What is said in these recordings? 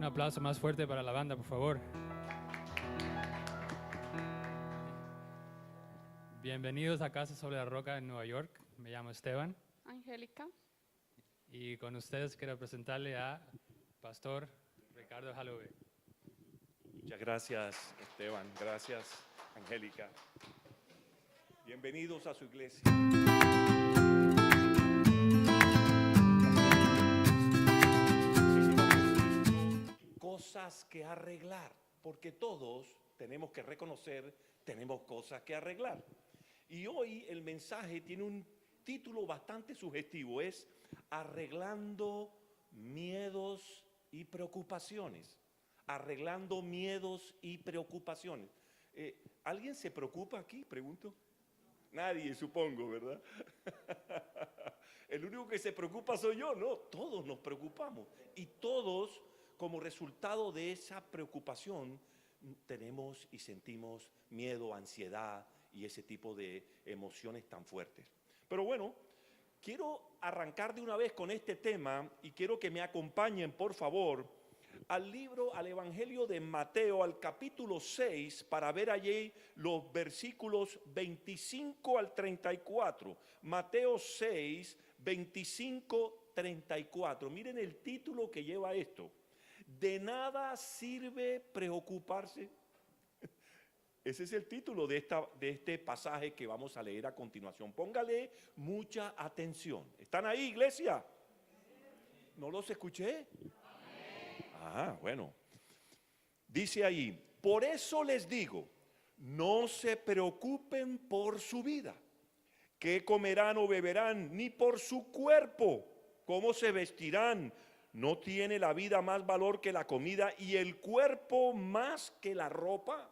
Un aplauso más fuerte para la banda, por favor. Bienvenidos a Casa sobre la Roca en Nueva York. Me llamo Esteban Angélica. y con ustedes quiero presentarle a Pastor Ricardo Jalove. Muchas gracias, Esteban. Gracias, Angélica. Bienvenidos a su iglesia. Cosas que arreglar, porque todos tenemos que reconocer, tenemos cosas que arreglar. Y hoy el mensaje tiene un título bastante sugestivo, es Arreglando miedos y preocupaciones. Arreglando miedos y preocupaciones. ¿Alguien se preocupa aquí? Pregunto. Nadie, supongo, ¿verdad? El único que se preocupa soy yo. No, todos nos preocupamos. Y todos, como resultado de esa preocupación, tenemos y sentimos miedo, ansiedad y ese tipo de emociones tan fuertes. Pero bueno, quiero arrancar de una vez con este tema y quiero que me acompañen, por favor, al Evangelio de Mateo, al capítulo 6, para ver allí los versículos 25 al 34. Mateo 6, 25, 34. Miren el título que lleva esto. De nada sirve preocuparse. Ese es el título de este pasaje que vamos a leer a continuación. Póngale mucha atención. ¿Están ahí, iglesia? ¿No los escuché? Ah, bueno. Dice ahí, por eso les digo, no se preocupen por su vida, qué comerán o beberán, ni por su cuerpo, cómo se vestirán. ¿No tiene la vida más valor que la comida y el cuerpo más que la ropa?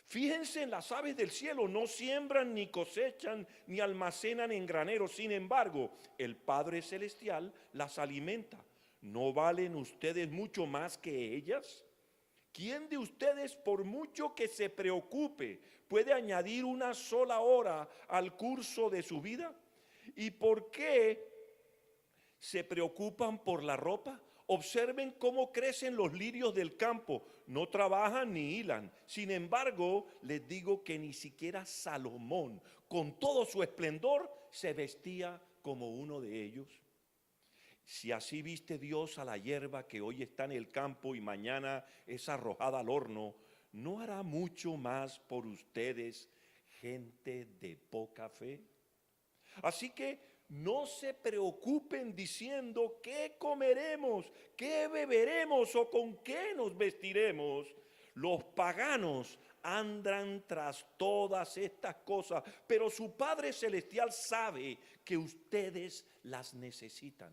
Fíjense en las aves del cielo, no siembran, ni cosechan, ni almacenan en graneros. Sin embargo, el Padre Celestial las alimenta. ¿No valen ustedes mucho más que ellas? ¿Quién de ustedes, por mucho que se preocupe, puede añadir una sola hora al curso de su vida? ¿Y por qué se preocupan por la ropa? Observen cómo crecen los lirios del campo, no trabajan ni hilan. Sin embargo, les digo que ni siquiera Salomón, con todo su esplendor, se vestía como uno de ellos. Si así viste Dios a la hierba que hoy está en el campo y mañana es arrojada al horno, ¿no hará mucho más por ustedes, gente de poca fe? Así que no se preocupen diciendo qué comeremos, qué beberemos o con qué nos vestiremos. Los paganos andan tras todas estas cosas, pero su Padre Celestial sabe que ustedes las necesitan.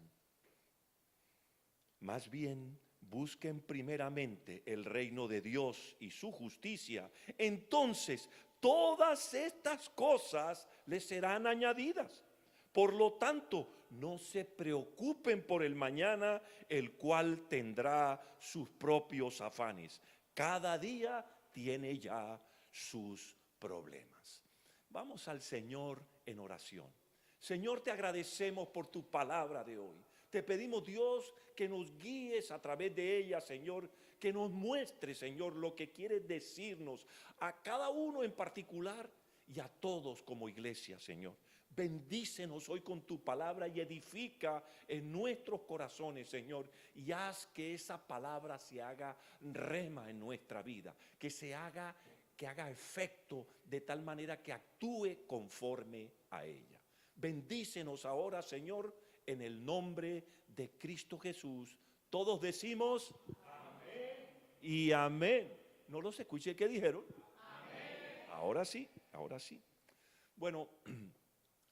Más bien, busquen primeramente el reino de Dios y su justicia. Entonces, todas estas cosas les serán añadidas. Por lo tanto, no se preocupen por el mañana, el cual tendrá sus propios afanes. Cada día tiene ya sus problemas. Vamos al Señor en oración. Señor, te agradecemos por tu palabra de hoy. Te pedimos, Dios, que nos guíes a través de ella, Señor, que nos muestre, Señor, lo que quieres decirnos a cada uno en particular y a todos como iglesia, Señor. Bendícenos hoy con tu palabra y edifica en nuestros corazones, Señor, y haz que esa palabra se haga rema en nuestra vida, que haga efecto de tal manera que actúe conforme a ella. Bendícenos ahora, Señor, en el nombre de Cristo Jesús. Todos decimos amén y amén. No los escuché, ¿qué dijeron? Amén. Ahora sí, ahora sí. Bueno,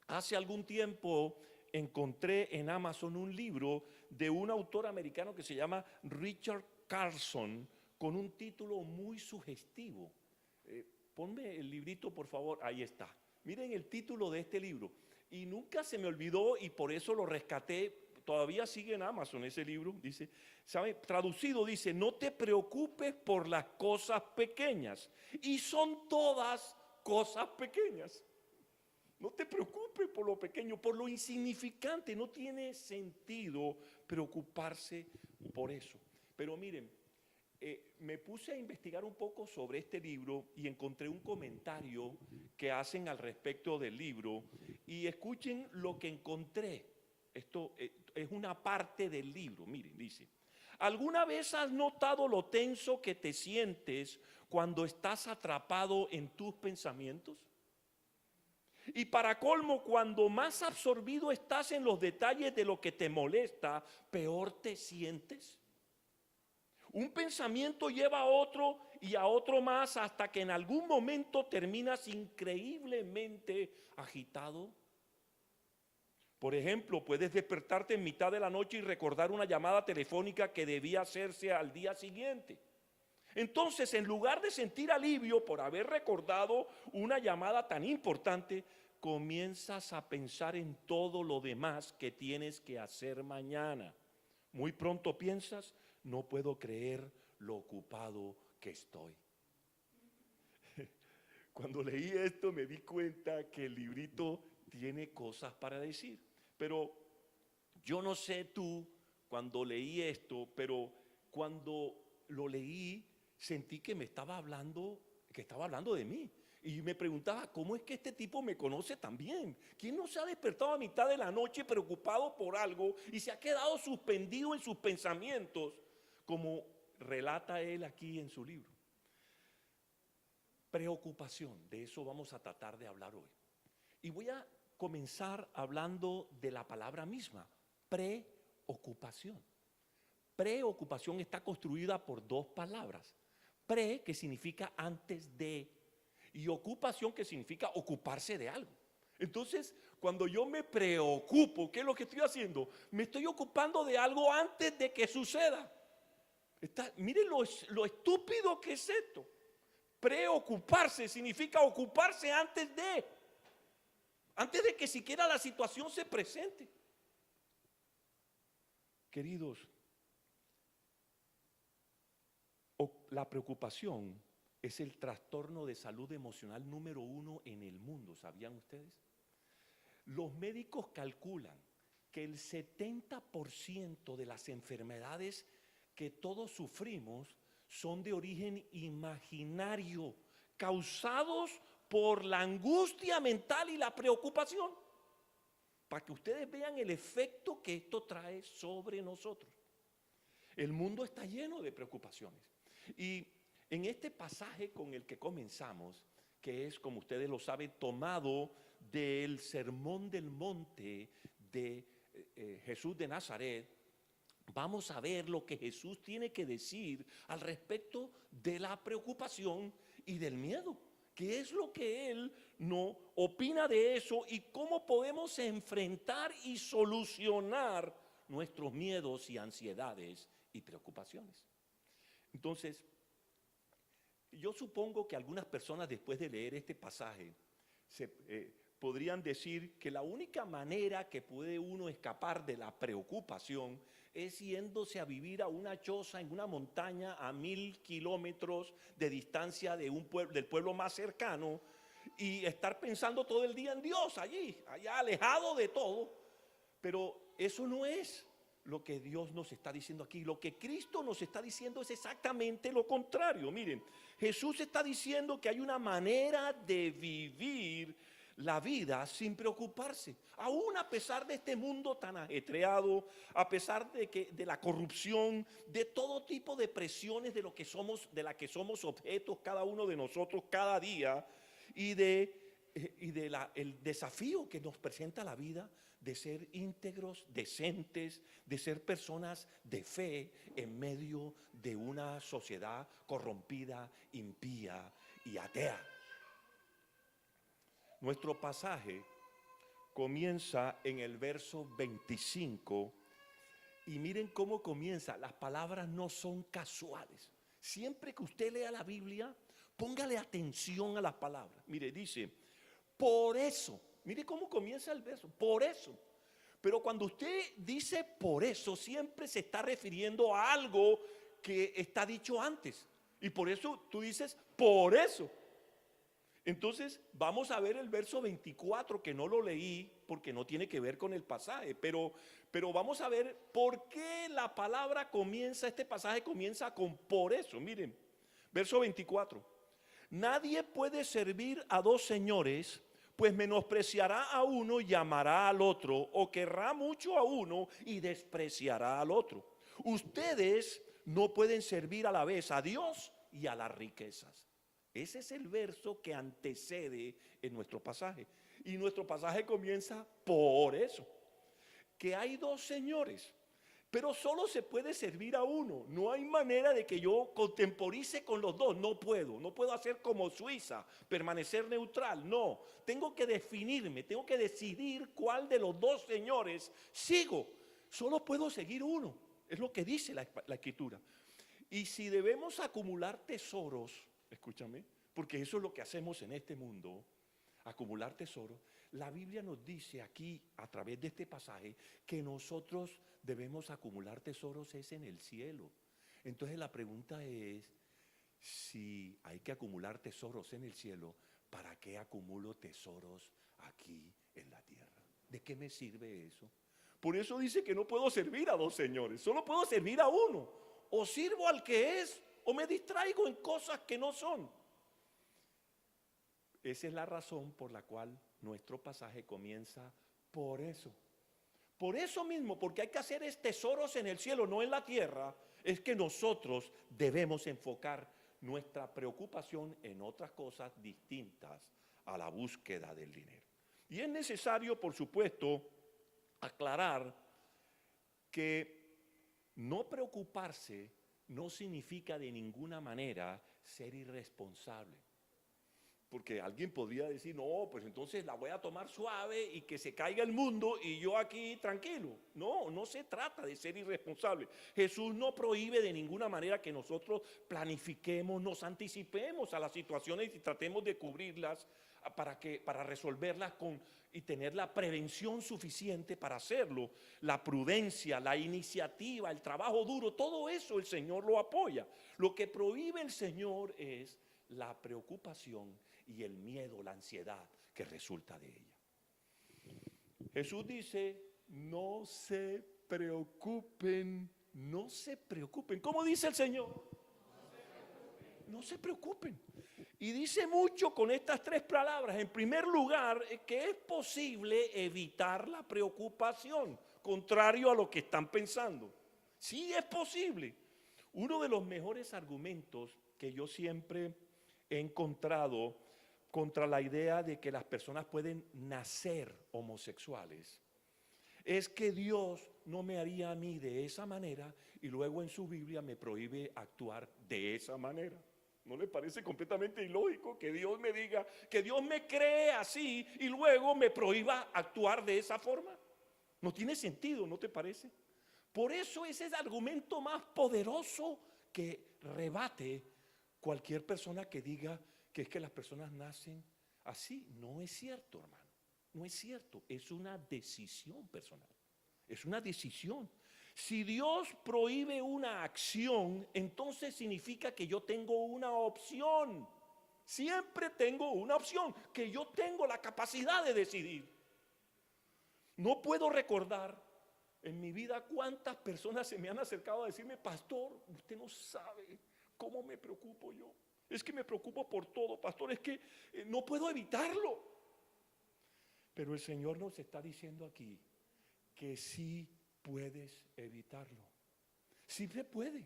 hace algún tiempo encontré en Amazon un libro de un autor americano que se llama Richard Carlson, con un título muy sugestivo. Ponme el librito, por favor. Ahí está. Miren el título de este libro. Y nunca se me olvidó y por eso lo rescaté. Todavía sigue en Amazon ese libro. Dice, ¿sabe? Traducido dice, no te preocupes por las cosas pequeñas. Y son todas cosas pequeñas. No te preocupes por lo pequeño, por lo insignificante. No tiene sentido preocuparse por eso. Pero miren, me puse a investigar un poco sobre este libro y encontré un comentario que hacen al respecto del libro. Y escuchen lo que encontré. Esto es una parte del libro. Miren, dice: ¿alguna vez has notado lo tenso que te sientes cuando estás atrapado en tus pensamientos? Y para colmo, cuando más absorbido estás en los detalles de lo que te molesta, peor te sientes. Un pensamiento lleva a otro y a otro más hasta que en algún momento terminas increíblemente agitado. Por ejemplo, puedes despertarte en mitad de la noche y recordar una llamada telefónica que debía hacerse al día siguiente. Entonces, en lugar de sentir alivio por haber recordado una llamada tan importante, comienzas a pensar en todo lo demás que tienes que hacer mañana. Muy pronto piensas: no puedo creer lo ocupado que estoy. Cuando leí esto me di cuenta que el librito tiene cosas para decir. Pero yo no sé tú cuando leí esto, pero cuando lo leí sentí que me estaba hablando, que estaba hablando de mí. Y me preguntaba, ¿cómo es que este tipo me conoce tan bien? ¿Quién no se ha despertado a mitad de la noche preocupado por algo y se ha quedado suspendido en sus pensamientos, como relata él aquí en su libro? Preocupación, de eso vamos a tratar de hablar hoy. Y voy a comenzar hablando de la palabra misma, preocupación. Preocupación está construida por dos palabras: pre, que significa antes de, y ocupación, que significa ocuparse de algo. Entonces, cuando yo me preocupo, ¿qué es lo que estoy haciendo? Me estoy ocupando de algo antes de que suceda. Miren lo estúpido que es esto. Preocuparse significa ocuparse antes de que siquiera la situación se presente. Queridos, la preocupación es el trastorno de salud emocional número 1 en el mundo, ¿sabían ustedes? Los médicos calculan que el 70% de las enfermedades que todos sufrimos son de origen imaginario, causados por la angustia mental y la preocupación. Para que ustedes vean el efecto que esto trae sobre nosotros. El mundo está lleno de preocupaciones. Y en este pasaje con el que comenzamos, que es, como ustedes lo saben, tomado del Sermón del Monte de Jesús de Nazaret, vamos a ver lo que Jesús tiene que decir al respecto de la preocupación y del miedo. ¿Qué es lo que Él no opina de eso y cómo podemos enfrentar y solucionar nuestros miedos y ansiedades y preocupaciones? Entonces, yo supongo que algunas personas, después de leer este pasaje, podrían decir que la única manera que puede uno escapar de la preocupación es yéndose a vivir a una choza en una montaña a 1000 kilómetros de distancia del pueblo más cercano, y estar pensando todo el día en Dios allá alejado de todo. Pero eso no es lo que Dios nos está diciendo aquí. Lo que Cristo nos está diciendo es exactamente lo contrario. Miren, Jesús está diciendo que hay una manera de vivir la vida sin preocuparse, aún a pesar de este mundo tan ajetreado, a pesar de la corrupción, de todo tipo de presiones de la que somos objetos cada uno de nosotros cada día, y el desafío que nos presenta la vida de ser íntegros, decentes, de ser personas de fe en medio de una sociedad corrompida, impía y atea. Nuestro pasaje comienza en el verso 25 y miren cómo comienza. Las palabras no son casuales. Siempre que usted lea la Biblia, póngale atención a las palabras. Mire, dice, por eso, mire cómo comienza el verso, por eso. Pero cuando usted dice por eso, siempre se está refiriendo a algo que está dicho antes. Y por eso tú dices, por eso. Entonces, vamos a ver el verso 24, que no lo leí porque no tiene que ver con el pasaje, pero vamos a ver por qué la palabra comienza, este pasaje comienza con por eso. Miren, verso 24. Nadie puede servir a dos señores, pues menospreciará a uno y amará al otro, o querrá mucho a uno y despreciará al otro. Ustedes no pueden servir a la vez a Dios y a las riquezas. Ese es el verso que antecede en nuestro pasaje. Y nuestro pasaje comienza por eso, que hay dos señores, pero solo se puede servir a uno. No hay manera de que yo contemporice con los dos. No puedo hacer como Suiza, permanecer neutral. No, tengo que definirme, tengo que decidir cuál de los dos señores sigo. Solo puedo seguir uno, es lo que dice la Escritura. Y si debemos acumular tesoros, escúchame, porque eso es lo que hacemos en este mundo, acumular tesoros. La Biblia nos dice aquí, a través de este pasaje, que nosotros debemos acumular tesoros es en el cielo. Entonces la pregunta es, si hay que acumular tesoros en el cielo, ¿para qué acumulo tesoros aquí en la tierra? ¿De qué me sirve eso? Por eso dice que no puedo servir a dos señores, solo puedo servir a uno. O sirvo al que es, o me distraigo en cosas que no son. Esa es la razón por la cual nuestro pasaje comienza por eso. Por eso mismo, porque hay que hacer tesoros en el cielo, no en la tierra, es que nosotros debemos enfocar nuestra preocupación en otras cosas distintas a la búsqueda del dinero. Y es necesario, por supuesto, aclarar que no preocuparse no significa de ninguna manera ser irresponsable. Porque alguien podría decir, no, pues entonces la voy a tomar suave y que se caiga el mundo y yo aquí tranquilo. No, no se trata de ser irresponsable. Jesús no prohíbe de ninguna manera que nosotros planifiquemos, nos anticipemos a las situaciones y tratemos de cubrirlas para resolverlas y tener la prevención suficiente para hacerlo. La prudencia, la iniciativa, el trabajo duro, todo eso el Señor lo apoya. Lo que prohíbe el Señor es la preocupación y el miedo, la ansiedad que resulta de ella. Jesús dice, no se preocupen, no se preocupen. ¿Cómo dice el Señor? No se preocupen. Y dice mucho con estas tres palabras. En primer lugar, que es posible evitar la preocupación, contrario a lo que están pensando. Sí es posible. Uno de los mejores argumentos que yo siempre he encontrado contra la idea de que las personas pueden nacer homosexuales es que Dios no me haría a mí de esa manera y luego en su Biblia me prohíbe actuar de esa manera. ¿No le parece completamente ilógico que Dios me diga, que Dios me cree así y luego me prohíba actuar de esa forma? No tiene sentido, ¿no te parece? Por eso ese es el argumento más poderoso que rebate cualquier persona que diga que es que las personas nacen así. No es cierto, hermano. No es cierto. Es una decisión personal. Es una decisión. Si Dios prohíbe una acción, entonces significa que yo tengo una opción. Siempre tengo una opción, que yo tengo la capacidad de decidir. No puedo recordar en mi vida cuántas personas se me han acercado a decirme, pastor, usted no sabe cómo me preocupo yo. Es que me preocupo por todo, pastor, es que no puedo evitarlo. Pero el Señor nos está diciendo aquí que sí puedes evitarlo. Sí se puede.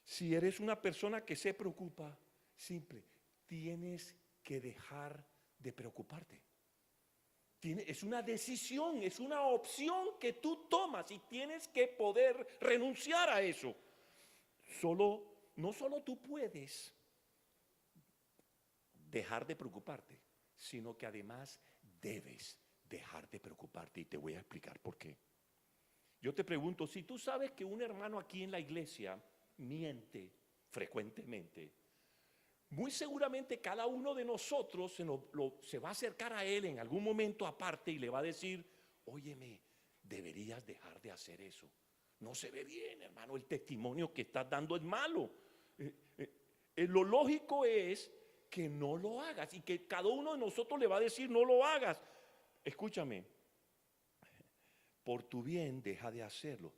Si eres una persona que se preocupa, simple, tienes que dejar de preocuparte. Es una decisión, es una opción que tú tomas y tienes que poder renunciar a eso. No solo tú puedes dejar de preocuparte, sino que además debes dejar de preocuparte, y te voy a explicar por qué. Yo te pregunto, si tú sabes que un hermano aquí en la iglesia miente frecuentemente, muy seguramente cada uno de nosotros se va a acercar a él en algún momento aparte y le va a decir, óyeme, deberías dejar de hacer eso. No se ve bien, hermano, el testimonio que estás dando es malo. Lo lógico es que no lo hagas y que cada uno de nosotros le va a decir no lo hagas. Escúchame, por tu bien deja de hacerlo.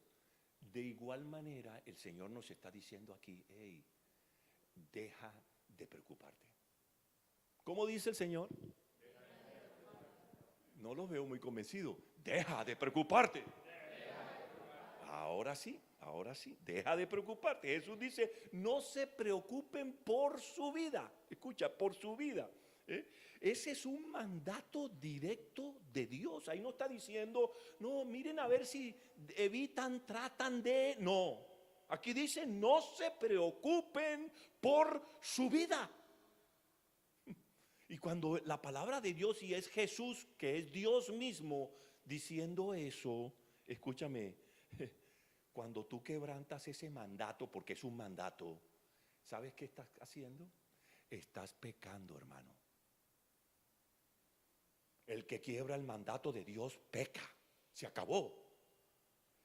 De igual manera el Señor nos está diciendo aquí, hey, deja de preocuparte. ¿Cómo dice el Señor? No lo veo muy convencido. Deja de preocuparte. Ahora sí, deja de preocuparte. Jesús dice, no se preocupen por su vida. Escucha, por su vida. Ese es un mandato directo de Dios. Ahí no está diciendo, no, miren a ver si evitan, tratan de. No, aquí dice, no se preocupen por su vida. Y cuando la palabra de Dios, y es Jesús, que es Dios mismo, diciendo eso, escúchame, cuando tú quebrantas ese mandato, porque es un mandato, ¿sabes qué estás haciendo? Estás pecando, hermano. El que quiebra el mandato de Dios peca, se acabó.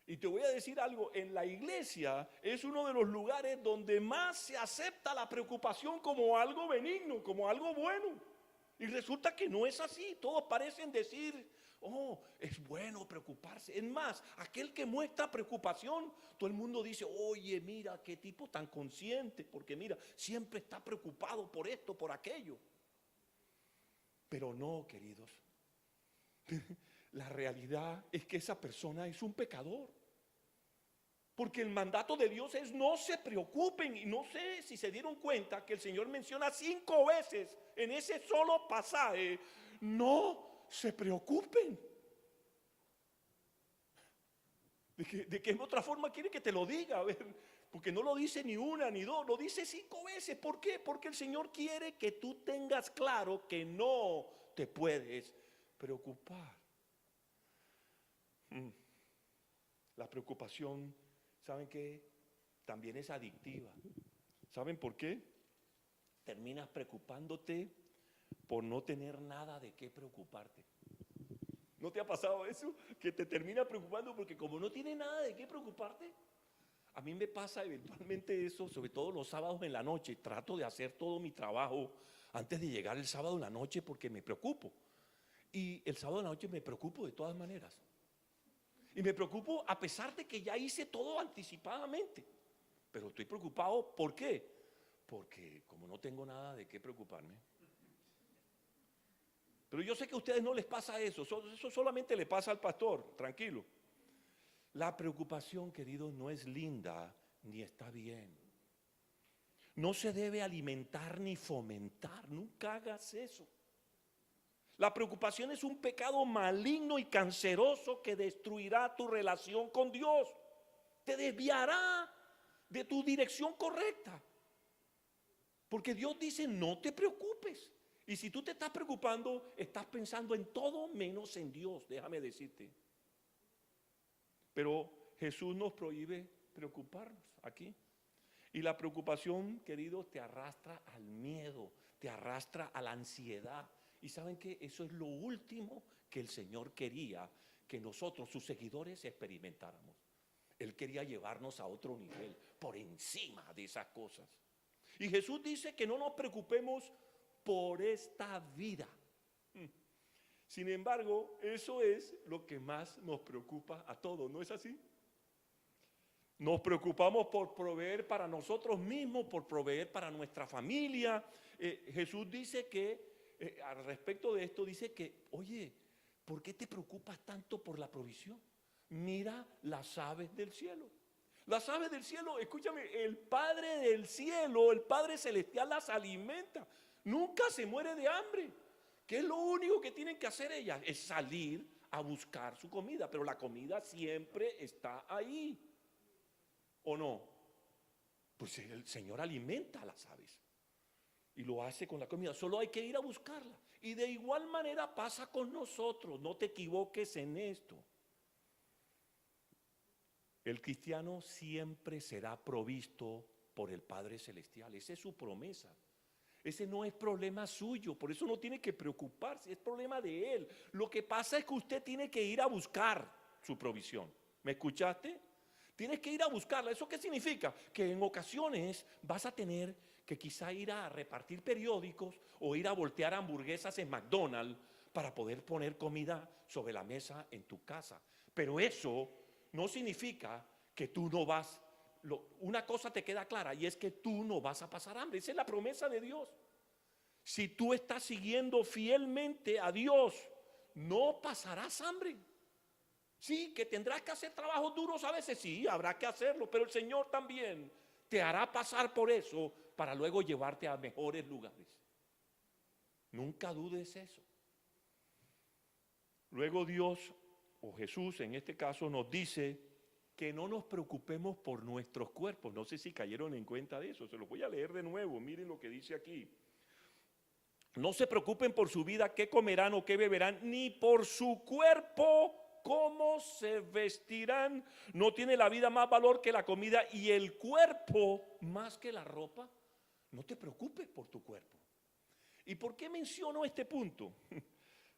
Y te voy a decir algo, en la iglesia es uno de los lugares donde más se acepta la preocupación como algo benigno, como algo bueno. Y resulta que no es así. Todos parecen decir, oh, es bueno preocuparse. Es más, aquel que muestra preocupación, todo el mundo dice, oye, mira qué tipo tan consciente, porque mira, siempre está preocupado por esto, por aquello. Pero no, queridos, la realidad es que esa persona es un pecador. Porque el mandato de Dios es no se preocupen. Y no sé si se dieron cuenta que el Señor menciona 5 veces en ese solo pasaje, no se preocupen. ¿De qué otra forma quiere que te lo diga? A ver, porque no lo dice ni una ni dos, lo dice 5 veces. ¿Por qué? Porque el Señor quiere que tú tengas claro que no te puedes preocupar. La preocupación, ¿saben qué? También es adictiva. ¿Saben por qué? Terminas preocupándote por no tener nada de qué preocuparte. ¿No te ha pasado eso? Que te termina preocupando porque como no tienes nada de qué preocuparte. A mí me pasa eventualmente eso, sobre todo los sábados en la noche. Trato de hacer todo mi trabajo antes de llegar el sábado en la noche porque me preocupo. Y el sábado en la noche me preocupo de todas maneras. Y me preocupo a pesar de que ya hice todo anticipadamente. Pero estoy preocupado, ¿por qué? Porque como no tengo nada de qué preocuparme. Pero yo sé que a ustedes no les pasa eso. Eso solamente le pasa al pastor, tranquilo. La preocupación, queridos, no es linda ni está bien. No se debe alimentar ni fomentar. Nunca hagas eso. La preocupación es un pecado maligno y canceroso que destruirá tu relación con Dios. Te desviará de tu dirección correcta. Porque Dios dice, no te preocupes. Y si tú te estás preocupando, estás pensando en todo menos en Dios, déjame decirte. Pero Jesús nos prohíbe preocuparnos aquí. Y la preocupación, queridos, te arrastra al miedo, te arrastra a la ansiedad. Y saben que eso es lo último que el Señor quería que nosotros, sus seguidores, experimentáramos. Él quería llevarnos a otro nivel, por encima de esas cosas. Y Jesús dice que no nos preocupemos por esta vida. Sin embargo, eso es lo que más nos preocupa a todos, ¿no es así? Nos preocupamos por proveer para nosotros mismos, por proveer para nuestra familia. Jesús dice que, al respecto de esto, dice que, oye, ¿por qué te preocupas tanto por la provisión? Mira las aves del cielo. Las aves del cielo, escúchame, el Padre del cielo, el Padre celestial las alimenta. Nunca se muere de hambre. ¿Qué es lo único que tienen que hacer ellas? Es salir a buscar su comida, pero la comida siempre está ahí. ¿O no? Pues el Señor alimenta a las aves y lo hace con la comida, solo hay que ir a buscarla. Y de igual manera pasa con nosotros, no te equivoques en esto. El cristiano siempre será provisto por el Padre Celestial, esa es su promesa. Ese no es problema suyo, por eso no tiene que preocuparse, es problema de Él. Lo que pasa es que usted tiene que ir a buscar su provisión. ¿Me escuchaste? Tienes que ir a buscarla. ¿Eso qué significa? Que en ocasiones vas a tener que quizá ir a repartir periódicos o ir a voltear hamburguesas en McDonald's para poder poner comida sobre la mesa en tu casa. Pero eso no significa que tú no vas. Una cosa te queda clara y es que tú no vas a pasar hambre. Esa es la promesa de Dios. Si tú estás siguiendo fielmente a Dios, no pasarás hambre. Sí, que tendrás que hacer trabajos duros a veces, sí, habrá que hacerlo, pero el Señor también te hará pasar por eso para luego llevarte a mejores lugares. Nunca dudes eso. Luego Dios, o Jesús en este caso, nos dice que no nos preocupemos por nuestros cuerpos. No sé si cayeron en cuenta de eso, se los voy a leer de nuevo, miren lo que dice aquí. No se preocupen por su vida, qué comerán o qué beberán, ni por su cuerpo, cómo se vestirán. ¿No tiene la vida más valor que la comida y el cuerpo más que la ropa? No te preocupes por tu cuerpo. ¿Y por qué menciono este punto?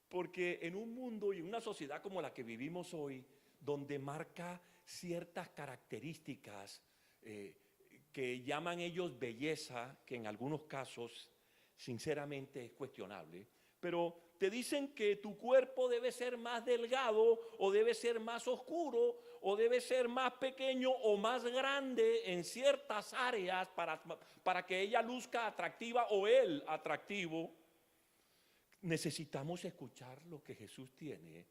Porque en un mundo y en una sociedad como la que vivimos hoy, donde marca ciertas características que llaman ellos belleza, que en algunos casos sinceramente es cuestionable, pero te dicen que tu cuerpo debe ser más delgado o debe ser más oscuro o debe ser más pequeño o más grande en ciertas áreas para que ella luzca atractiva o él atractivo. Necesitamos escuchar lo que Jesús tiene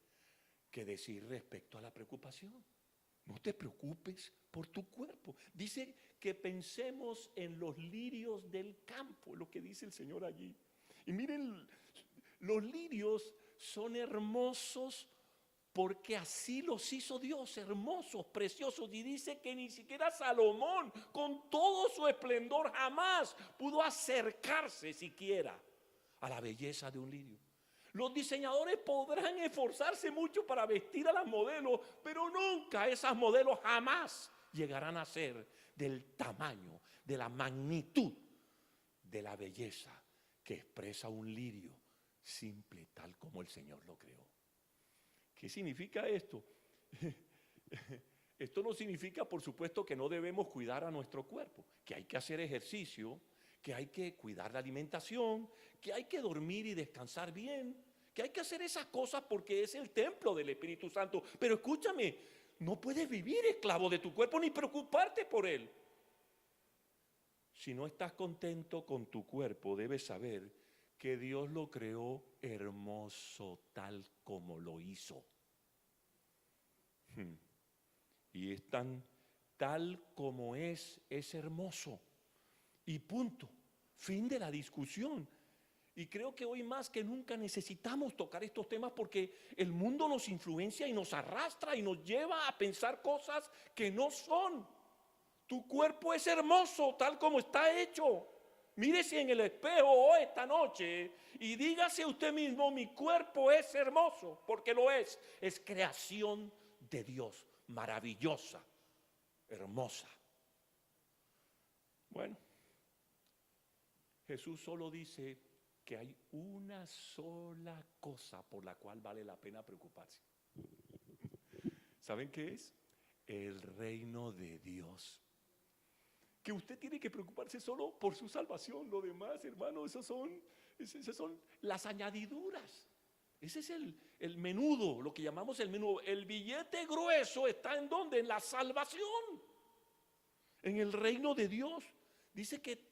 que decir respecto a la preocupación. No te preocupes por tu cuerpo. Dice que pensemos en los lirios del campo, lo que dice el Señor allí. Y miren, los lirios son hermosos porque así los hizo Dios, hermosos, preciosos. Y dice que ni siquiera Salomón, con todo su esplendor, jamás pudo acercarse siquiera a la belleza de un lirio. Los diseñadores podrán esforzarse mucho para vestir a las modelos, pero nunca esas modelos jamás llegarán a ser del tamaño, de la magnitud, de la belleza que expresa un lirio simple, tal como el Señor lo creó. ¿Qué significa esto? Esto no significa, por supuesto, que no debemos cuidar a nuestro cuerpo, que hay que hacer ejercicio, que hay que cuidar la alimentación, que hay que dormir y descansar bien, que hay que hacer esas cosas porque es el templo del Espíritu Santo. Pero escúchame, no puedes vivir esclavo de tu cuerpo ni preocuparte por él. Si no estás contento con tu cuerpo, debes saber que Dios lo creó hermoso tal como lo hizo. Y es tal como es hermoso. Y punto, fin de la discusión. Y creo que hoy más que nunca necesitamos tocar estos temas porque el mundo nos influencia y nos arrastra y nos lleva a pensar cosas que no son. Tu cuerpo es hermoso tal como está hecho. Mírese en el espejo esta noche y dígase usted mismo, mi cuerpo es hermoso, porque lo es. Es creación de Dios, maravillosa, hermosa. Bueno. Jesús solo dice que hay una sola cosa por la cual vale la pena preocuparse. ¿Saben qué es? El reino de Dios. Que usted tiene que preocuparse solo por su salvación. Lo demás, hermano, esas son las añadiduras. Ese es el menudo, lo que llamamos el menudo. El billete grueso está ¿en dónde? En la salvación. En el reino de Dios. Dice que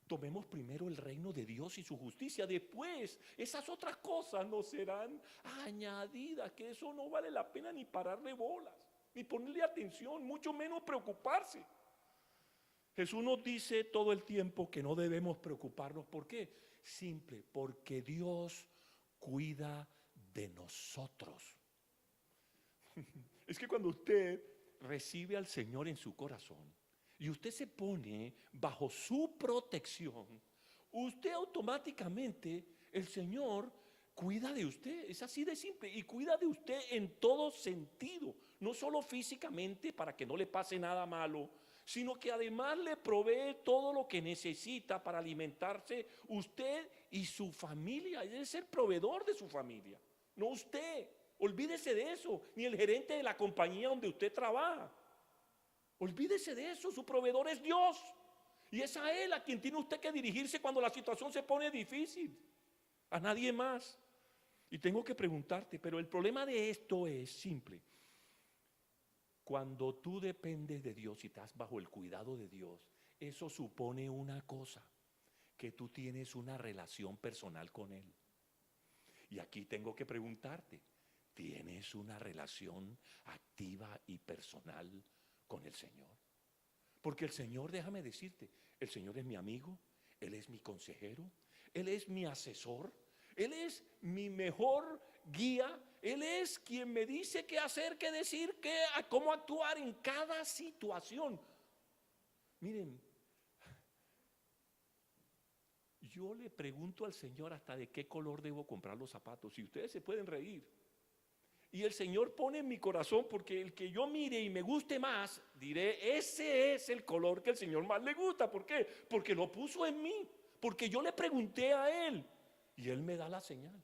tomemos primero el reino de Dios y su justicia. Después, esas otras cosas nos serán añadidas. Que eso no vale la pena ni pararle bolas, ni ponerle atención, mucho menos preocuparse. Jesús nos dice todo el tiempo que no debemos preocuparnos. ¿Por qué? Simple, porque Dios cuida de nosotros. Es que cuando usted recibe al Señor en su corazón, y usted se pone bajo su protección, usted automáticamente, el Señor cuida de usted. Es así de simple. Y cuida de usted en todo sentido. No solo físicamente para que no le pase nada malo, sino que además le provee todo lo que necesita para alimentarse usted y su familia. Él es el proveedor de su familia, no usted. Olvídese de eso, ni el gerente de la compañía donde usted trabaja. Olvídese de eso, su proveedor es Dios. Y es a Él a quien tiene usted que dirigirse cuando la situación se pone difícil. A nadie más. Y tengo que preguntarte, pero el problema de esto es simple. Cuando tú dependes de Dios y estás bajo el cuidado de Dios, eso supone una cosa, que tú tienes una relación personal con Él. Y aquí tengo que preguntarte, ¿tienes una relación activa y personal con el Señor? Porque el Señor, déjame decirte, el Señor es mi amigo, Él es mi consejero, Él es mi asesor, Él es mi mejor guía, Él es quien me dice qué hacer, qué decir, cómo actuar en cada situación. Miren, yo le pregunto al Señor hasta de qué color debo comprar los zapatos, y ustedes se pueden reír. Y el Señor pone en mi corazón, porque el que yo mire y me guste más, diré, ese es el color que el Señor más le gusta. ¿Por qué? Porque lo puso en mí, porque yo le pregunté a Él y Él me da la señal.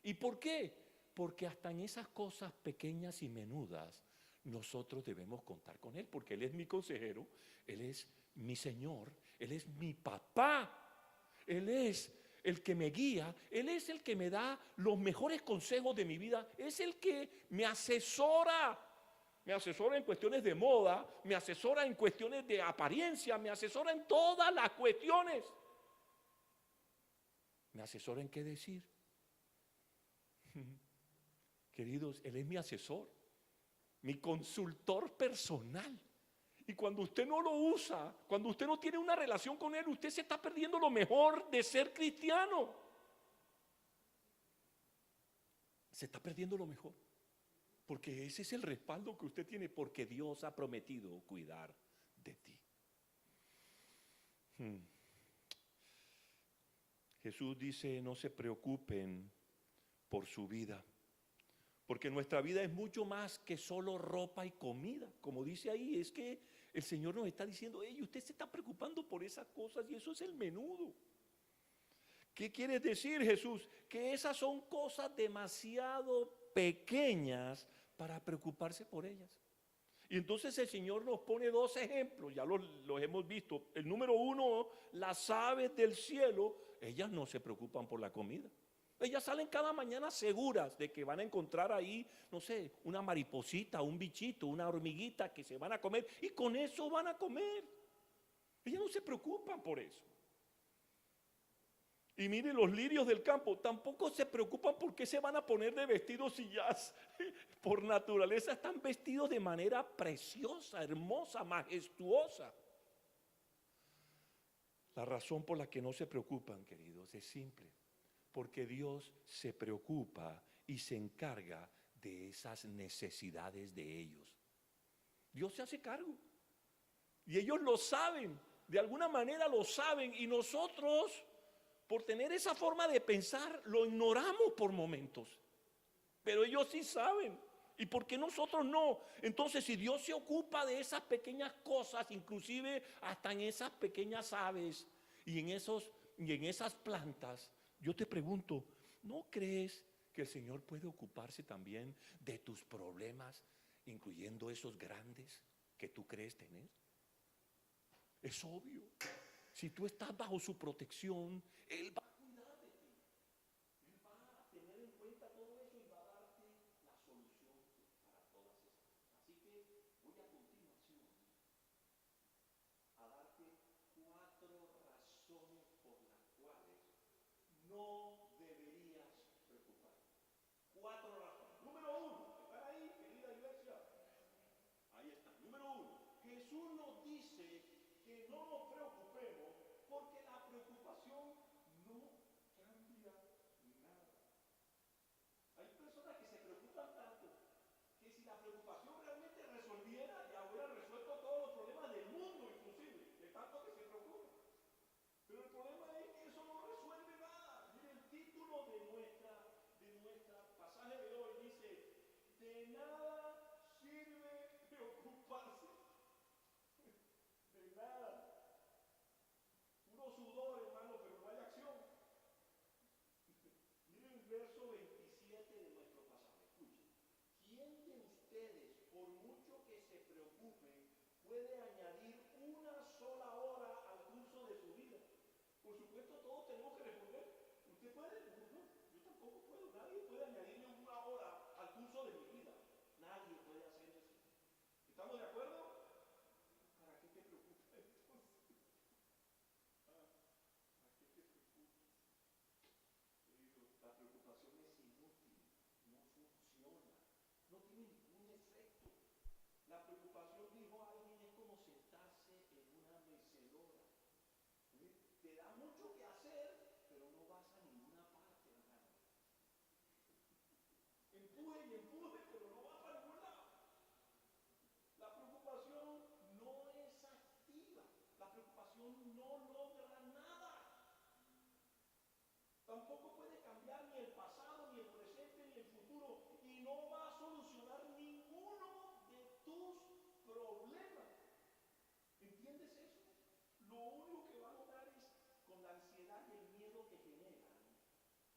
¿Y por qué? Porque hasta en esas cosas pequeñas y menudas nosotros debemos contar con Él, porque Él es mi consejero, Él es mi Señor, Él es mi papá, Él es el que me guía, Él es el que me da los mejores consejos de mi vida, es el que me asesora en cuestiones de moda, me asesora en cuestiones de apariencia, me asesora en todas las cuestiones. ¿Me asesora en qué decir? Queridos, Él es mi asesor, mi consultor personal. Y cuando usted no lo usa, cuando usted no tiene una relación con Él, usted se está perdiendo lo mejor de ser cristiano. Se está perdiendo lo mejor. Porque ese es el respaldo que usted tiene, porque Dios ha prometido cuidar de ti. Jesús dice, no se preocupen por su vida, porque nuestra vida es mucho más que solo ropa y comida. Como dice ahí, es que el Señor nos está diciendo, hey, usted se está preocupando por esas cosas y eso es el menudo. ¿Qué quiere decir, Jesús? Que esas son cosas demasiado pequeñas para preocuparse por ellas. Y entonces el Señor nos pone dos ejemplos, ya los hemos visto. El número uno, las aves del cielo, ellas no se preocupan por la comida. Ellas salen cada mañana seguras de que van a encontrar ahí, no sé, una mariposita, un bichito, una hormiguita que se van a comer y con eso van a comer. Ellas no se preocupan por eso. Y mire, los lirios del campo tampoco se preocupan por qué se van a poner de vestidos si ya por naturaleza están vestidos de manera preciosa, hermosa, majestuosa. La razón por la que no se preocupan, queridos, es simple. Porque Dios se preocupa y se encarga de esas necesidades de ellos. Dios se hace cargo. Y ellos lo saben, de alguna manera lo saben. Y nosotros, por tener esa forma de pensar, lo ignoramos por momentos. Pero ellos sí saben. ¿Y por qué nosotros no? Entonces, si Dios se ocupa de esas pequeñas cosas, inclusive hasta en esas pequeñas aves y en esas plantas, yo te pregunto, ¿no crees que el Señor puede ocuparse también de tus problemas, incluyendo esos grandes que tú crees tener? Es obvio. Si tú estás bajo su protección, Él va a cuidar de ti. Él va a tener en cuenta todo eso y va a darte la solución para todas esas cosas. Así que voy a continuación a darte 4 razones por las cuales no deberías preocuparte. 4 razones. Número 1, ¿están ahí, querida iglesia? Ahí está. Número 1, Jesús nos dice que no nos preocupemos porque la preocupación no cambia nada. Hay personas que se preocupan tanto que si la preocupación realmente resolviera, ya hubieran resuelto todos los problemas del mundo, inclusive, de tanto que se preocupan. Pero el problema es que eso no resuelve nada. Mire, el título de nuestra pasaje de hoy dice, de nada sirve preocuparse. De nada. Puro sudor, hermano, pero no hay acción. Mire el verso 27 de nuestro pasaje. Escuchen. ¿Quién de ustedes, por mucho que se preocupen, puede añadir una sola hora preocupación, dijo alguien, es como sentarse en una mecedora. Te da mucho que hacer, pero no vas a ninguna parte, hermano. Empuje y empuje, pero no vas a ningún lado. La preocupación no es activa. La preocupación no logra nada. Tampoco puede cambiar ni el pasado, ni el presente, ni el futuro. Y no va a solucionar ninguno de tus problemas. ¿Entiendes eso? Lo único que va a lograr es, con la ansiedad y el miedo que generan,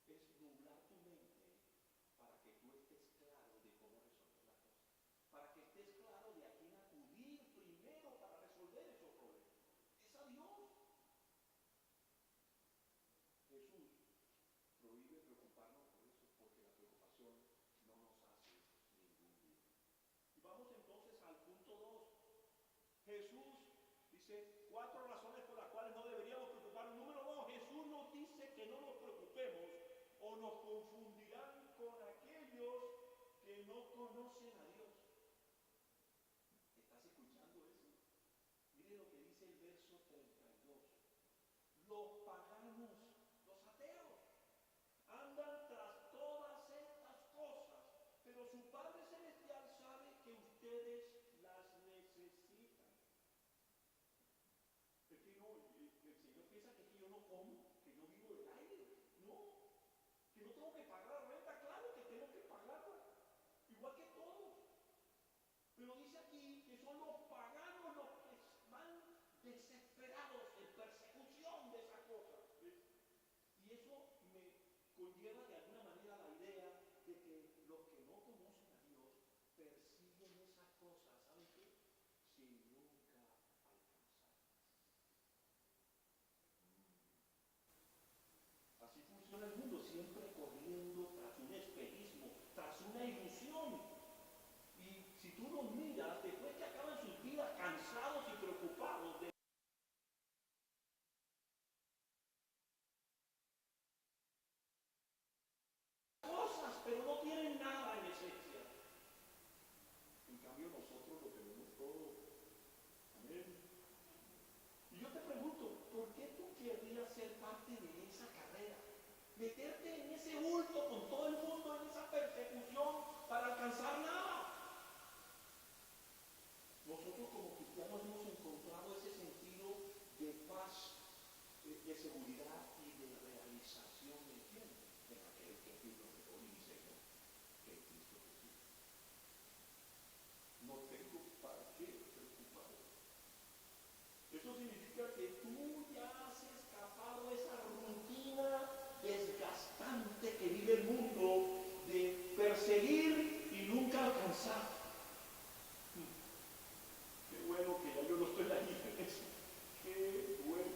es nublar tu mente para que tú estés claro de cómo resolver las cosas. Para que estés claro de a quién acudir primero para resolver esos problemas. Es a Dios. Jesús prohíbe preocuparnos por eso, porque la preocupación no nos hace ningún bien. Y vamos entonces al punto 2. Jesús dice 4 razones por las cuales no deberíamos preocuparnos. Número 2, Jesús nos dice que no nos preocupemos o nos confundirán con aquellos que no conocen a Dios. ¿Estás escuchando eso? Mire lo que dice el verso 32. Los paganos, los ateos, andan tras todas estas cosas, pero su Padre Celestial sabe que ustedes las necesitan. Es que no, el Señor piensa que yo no como, que yo vivo del aire. No, que no tengo que pagar la renta, claro que tengo que pagarla, igual que todos. Pero dice aquí que son los paganos los que van desesperados en persecución de esas cosas. Y eso me conlleva de alguna manera la idea de que los que no conocen a Dios persiguen esas cosas, ¿saben qué? Sin nunca alcanzarlas. Así funciona el mundo, siempre corriendo tras un espejismo, tras una ilusión. Y si tú los miras, después que acaban sus vidas cansados y preocupados de cosas, pero no tienen nada en esencia. En cambio nosotros lo tenemos todo. Amén. Y yo te pregunto, ¿por qué tú querrías ser parte de esa carrera? Meterte en ese bulto con todo el mundo, en esa persecución para alcanzar nada. Nosotros como cristianos hemos encontrado ese sentido de paz, de seguridad y de realización. ¿Me entiendes? En aquel que es mi proveedor y mi Señor, que es Cristo Jesús. No tengo para qué preocuparme. Eso significa que tú ya has escapado esa rutina desgastante que vive el mundo de perseguir y nunca alcanzar. Qué bueno que ya yo no estoy ahí en eso. Qué bueno.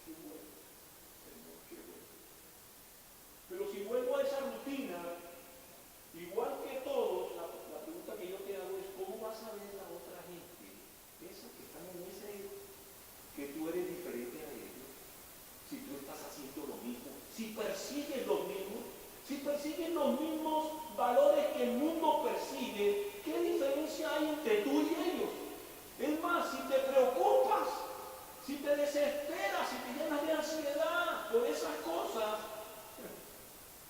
Qué bueno. Señor, qué bueno. Pero si vuelvo a esa rutina, igual que todos, la pregunta que yo te hago es, ¿cómo vas a ver a otra gente? Esos que están en ese, que tú eres diferente a ellos, si tú estás haciendo lo mismo, si persigues lo mismo, si persigues los mismos valores que el mundo persigue, ¿qué diferencia hay entre tú y ellos? Es más, si te preocupas, si te desesperas, si te llenas de ansiedad por esas cosas,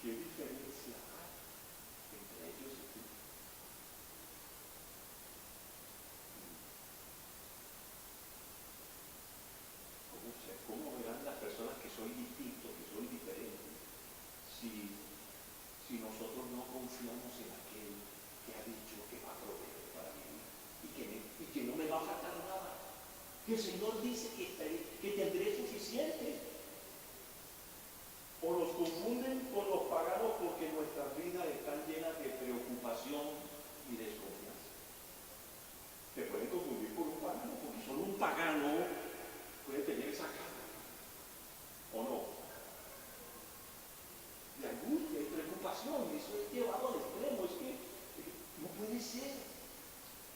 ¿qué diferencia hay entre ellos y tú? ¿Cómo verán las personas que soy distinto, que soy diferente, si nosotros no confiamos en aquel que ha dicho que va a proveer para mí y que no me va a faltar nada? Que el Señor dice que tendré suficiente. O nos confunden con los paganos porque nuestras vidas están llenas de preocupación y desconfianza. Te pueden confundir con un pagano, porque solo un pagano puede tener esa cara, ¿o no? De angustia y preocupación, eso es llevado al extremo, es que no puede ser,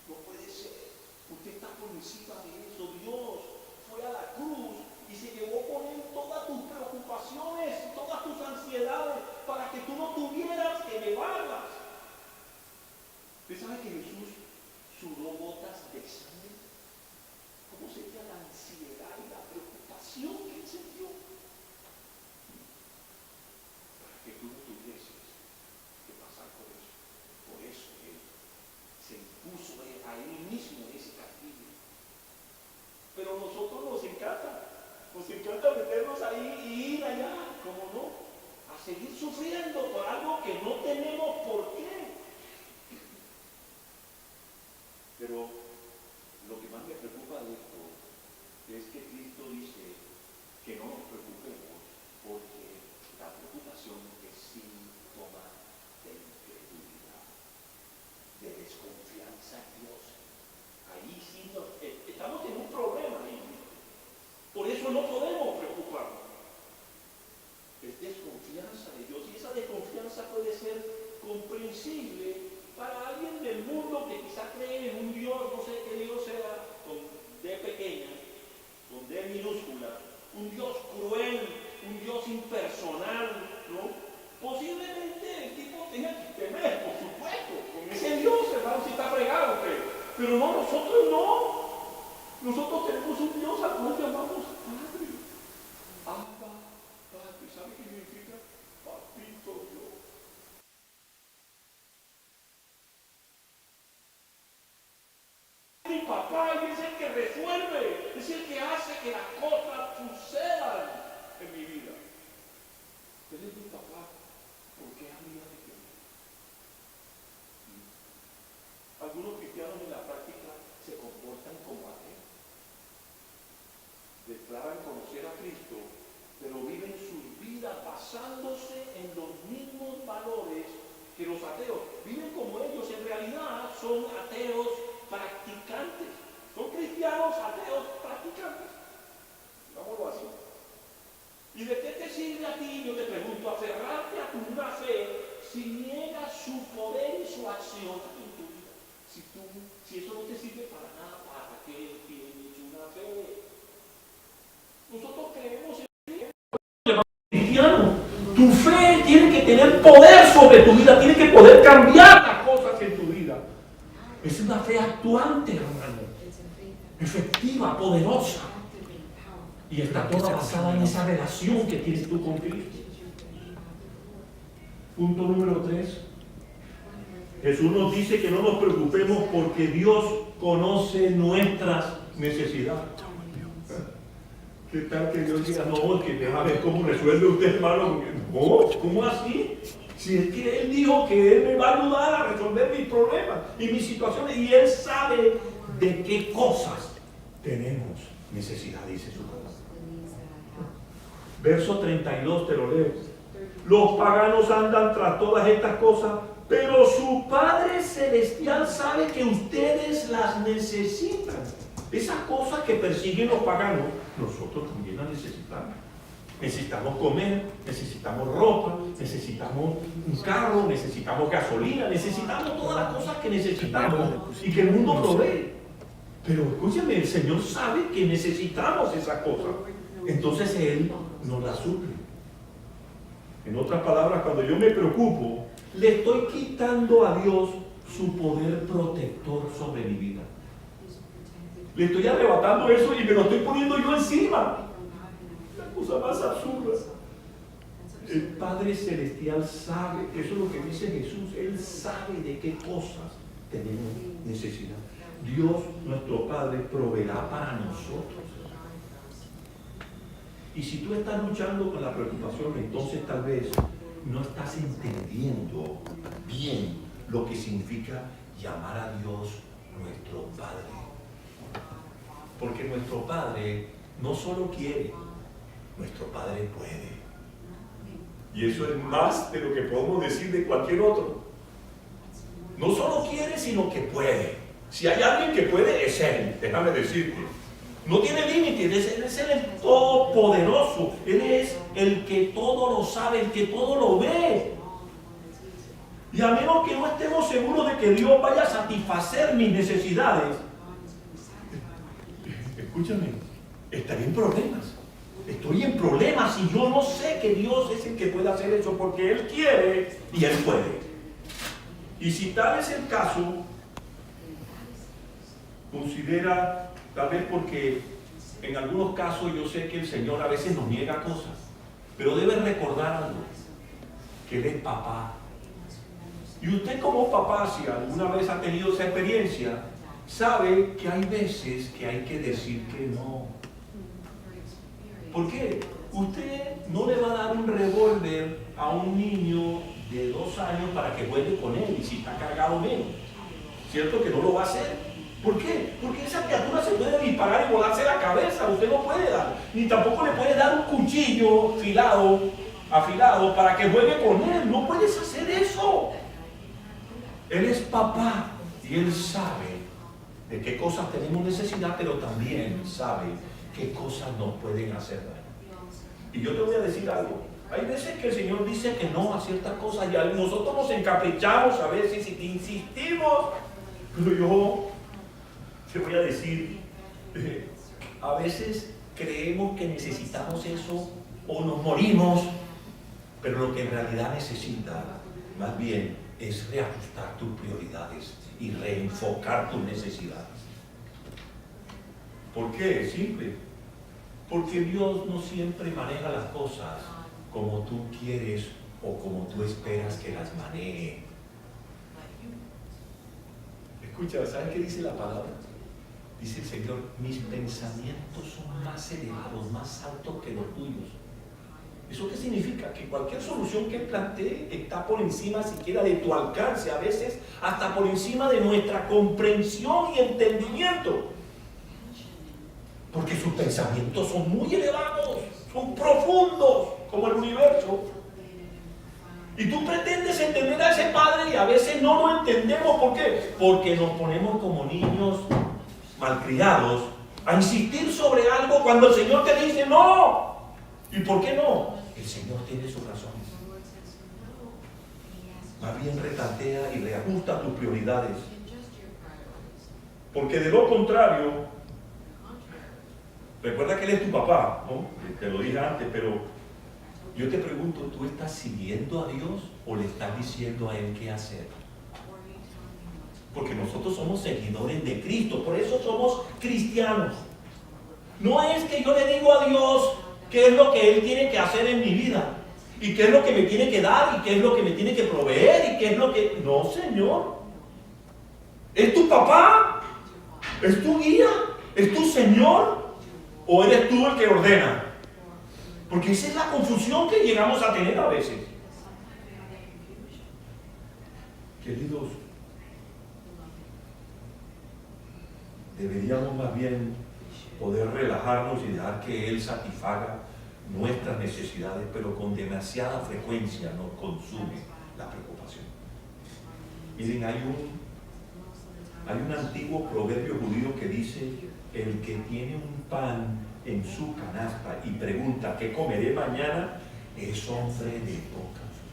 no puede ser. Usted está por encima de eso. Dios fue a la cruz y se llevó con él todas tus preocupaciones, todas tus ansiedades, para que tú no tuvieras que llevarlas. Usted sabe que Jesús sudó gotas de sangre? ¿Cómo sentía la ansiedad y la preocupación que él sintió? Para que tú no tuvieses que pasar por eso. Por eso él se impuso a él mismo ese castigo. Pero nosotros nos encanta meternos ahí y ir allá, como no, a seguir sufriendo por algo que no tenemos por qué. Pero lo que más me preocupa de esto es que Cristo dice que no nos preocupemos, porque la preocupación es síntoma de incredulidad, de desconfianza en Dios. Ahí sí estamos en un problema ahí. Por eso no podemos preocuparnos. Es desconfianza de Dios, y esa desconfianza puede ser comprensible para alguien del mundo que quizá cree en un Dios, no sé qué Dios sea, con D pequeña, con D minúscula, un Dios cruel, un Dios impersonal, ¿no? Posiblemente el tipo tenga que temer, por supuesto, con ese Dios, hermano, si está fregado usted. Pero no, nosotros no. Nosotros tenemos un Dios al cual llamamos Padre. Abba, Padre. ¿Sabe qué significa? Papito Dios. Mi papá es el que resuelve, es el que hace que las cosas sucedan en mi vida. Él es mi papá, ¿por qué habría de qué? Algunos cristianos en la práctica se comportan como ateos. Declaran conocer a Cristo, pero viven sus vidas basándose en los mismos valores que los ateos. Viven como ellos, en realidad son ateos practicantes. Son cristianos ateos practicantes. Digámoslo así. ¿Y de qué te sirve a ti, yo te pregunto, aferrarte a tu una fe si niegas su poder y su acción en tu vida? Si eso no te sirve para nada, ¿para qué tienes una fe? Nosotros creemos en cristiano. Tu fe tiene que tener poder sobre tu vida, tiene que poder cambiar las cosas en tu vida. Es una fe actuante, hermano, efectiva, poderosa, y está toda basada en esa relación que tienes tú con Cristo. Punto número 3. Jesús nos dice que no nos preocupemos porque Dios conoce nuestras necesidades. ¿Qué tal que Dios diga, no, que déjame ver cómo resuelve usted, hermano? No, ¿cómo así? Si es que Él dijo que Él me va a ayudar a resolver mis problemas y mis situaciones, y Él sabe de qué cosas tenemos necesidad, dice su palabra. Verso 32, te lo leo. Los paganos andan tras todas estas cosas, pero su Padre Celestial sabe que ustedes las necesitan. Esas cosas que persiguen los paganos, nosotros también las necesitamos. Necesitamos comer, necesitamos ropa, necesitamos un carro, necesitamos gasolina, necesitamos todas las cosas que necesitamos y que el mundo provee. Pero escúchame, el Señor sabe que necesitamos esas cosas. Entonces Él nos las suple. En otras palabras, cuando yo me preocupo, le estoy quitando a Dios su poder protector sobre mi vida. Le estoy arrebatando eso y me lo estoy poniendo yo encima. La cosa más absurda. El Padre Celestial sabe, eso es lo que dice Jesús, Él sabe de qué cosas tenemos necesidad. Dios, nuestro Padre, proveerá para nosotros. Y si tú estás luchando con la preocupación, entonces tal vez no estás entendiendo bien lo que significa llamar a Dios nuestro Padre. Porque nuestro Padre no solo quiere, nuestro Padre puede. Y eso es más de lo que podemos decir de cualquier otro. No solo quiere, sino que puede. Si hay alguien que puede, es Él, déjame decirte. No tiene límites, Él es el todopoderoso. Él es el que todo lo sabe, el que todo lo ve. Y a menos que no estemos seguros de que Dios vaya a satisfacer mis necesidades, escúchame, estaré en problemas. Estoy en problemas y yo no sé que Dios es el que puede hacer eso, porque Él quiere y Él puede. Y si tal es el caso, considera, tal vez porque en algunos casos yo sé que el Señor a veces nos niega cosas, pero debe recordar algo, que Él es papá. Y usted como papá, si alguna vez ha tenido esa experiencia, sabe que hay veces que hay que decir que no. ¿Por qué? Usted no le va a dar un revólver a un niño de 2 años para que juegue con él, y si está cargado menos. ¿Cierto que no lo va a hacer? ¿Por qué? Porque esa criatura se puede disparar y volarse la cabeza. Usted no puede dar, ni tampoco le puede dar un cuchillo afilado para que juegue con él. No puedes hacer eso. Él es papá y Él sabe de qué cosas tenemos necesidad, pero también sabe qué cosas nos pueden hacer daño. Y yo te voy a decir algo. Hay veces que el Señor dice que no a ciertas cosas y nosotros nos encaprichamos a veces y insistimos. Pero yo te voy a decir, a veces creemos que necesitamos eso o nos morimos, pero lo que en realidad necesita más bien es reajustar tus prioridades y reenfocar tus necesidades. ¿Por qué? Simple. Porque Dios no siempre maneja las cosas como tú quieres o como tú esperas que las maneje. Escucha, ¿sabes qué dice la palabra? Dice el Señor, mis pensamientos son más elevados, más altos que los tuyos. ¿Eso qué significa? Que cualquier solución que Él plantee está por encima siquiera de tu alcance, a veces hasta por encima de nuestra comprensión y entendimiento. Porque sus pensamientos son muy elevados, son profundos, como el universo. Y tú pretendes entender a ese Padre y a veces no lo entendemos. ¿Por qué? Porque nos ponemos como niños malcriados a insistir sobre algo cuando el Señor te dice no. ¿Y por qué no? El Señor tiene sus razones. Más bien retantea y reajusta tus prioridades. Porque de lo contrario, recuerda que Él es tu papá, ¿no? Te lo dije antes, pero yo te pregunto, ¿tú estás siguiendo a Dios o le estás diciendo a Él qué hacer? Porque nosotros somos seguidores de Cristo, por eso somos cristianos. No es que yo le digo a Dios qué es lo que Él tiene que hacer en mi vida, y qué es lo que me tiene que dar, y qué es lo que me tiene que proveer, y qué es lo que... No, Señor. ¿Es tu papá? ¿Es tu guía? ¿Es tu Señor? ¿O eres tú el que ordena? Porque esa es la confusión que llegamos a tener a veces. Queridos, deberíamos más bien poder relajarnos y dejar que Él satisfaga nuestras necesidades, pero con demasiada frecuencia nos consume la preocupación. Miren, hay un antiguo proverbio judío que dice: el que tiene un pan en su canasta y pregunta ¿qué comeré mañana? Es hombre de poca fe.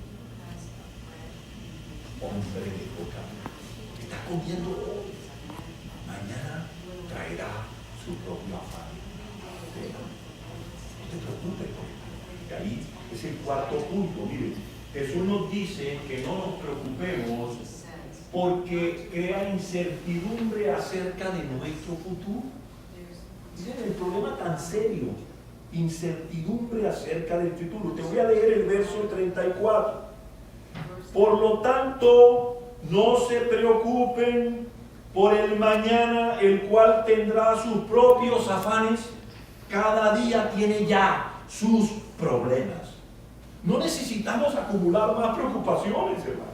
Hombre de poca fe. Está comiendo hoy, mañana traerá su propio afán. No te preocupes, porque ahí es el cuarto punto. Miren, Jesús nos dice que no nos preocupemos porque crea incertidumbre acerca de nuestro futuro. Miren el problema tan serio, incertidumbre acerca del futuro. Te voy a leer el verso 34. Por lo tanto, no se preocupen por el mañana, el cual tendrá sus propios afanes. Cada día tiene ya sus problemas. No necesitamos acumular más preocupaciones, hermano.